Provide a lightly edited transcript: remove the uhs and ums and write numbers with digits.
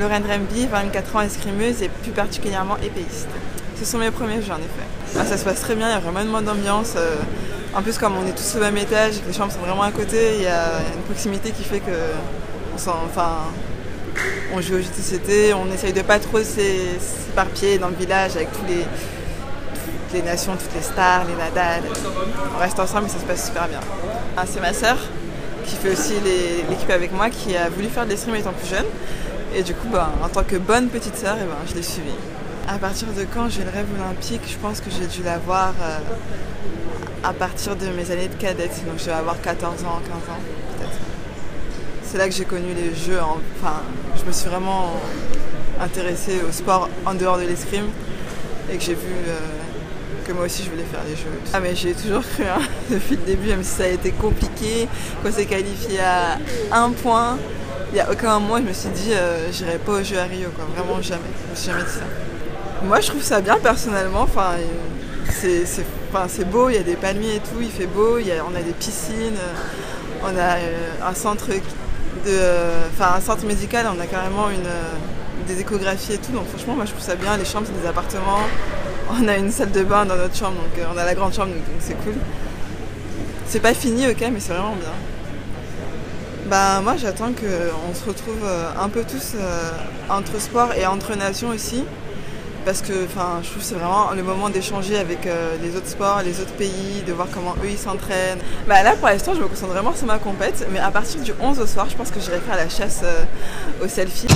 Lorraine Remby, 24 ans, escrimeuse et plus particulièrement épéiste. Ce sont mes premiers jeux en effet. Ah, ça se passe très bien, il y a vraiment une bonne ambiance. En plus, comme on est tous au même étage et que les chambres sont vraiment à côté, il y a une proximité qui fait que on joue aux jeux de société, on essaye de pas trop s'éparpiller dans le village avec toutes les nations, toutes les stars, les Nadal. On reste ensemble et ça se passe super bien. Ah, c'est ma sœur qui fait aussi l'équipe avec moi, qui a voulu faire de l'escrime étant plus jeune. Et du coup, en tant que bonne petite sœur, je l'ai suivie. À partir de quand j'ai le rêve olympique, je pense que j'ai dû l'avoir à partir de mes années de cadette. Donc je vais avoir 14 ans, 15 ans peut-être. C'est là que j'ai connu les jeux. Je me suis vraiment intéressée au sport en dehors de l'escrime et que j'ai vu que moi aussi je voulais faire les jeux. Ah, mais j'ai toujours cru, depuis le début, même si ça a été compliqué, qu'on s'est qualifié à 1 point. Il n'y a aucun moment je me suis dit j'irai pas aux Jeux à Rio, quoi. Vraiment jamais. Je me suis jamais dit ça. Moi je trouve ça bien personnellement. C'est beau, il y a des palmiers et tout, il fait beau, on a des piscines, on a un centre médical, on a carrément des échographies et tout. Donc franchement moi je trouve ça bien. Les chambres c'est des appartements. On a une salle de bain dans notre chambre, donc on a la grande chambre, donc c'est cool. C'est pas fini, ok, mais c'est vraiment bien. Moi j'attends qu'on se retrouve un peu tous entre sport et entre nations aussi. Parce que je trouve que c'est vraiment le moment d'échanger avec les autres sports, les autres pays, de voir comment eux ils s'entraînent. Là pour l'instant je me concentre vraiment sur ma compète, mais à partir du 11 au soir je pense que j'irai faire la chasse aux selfies.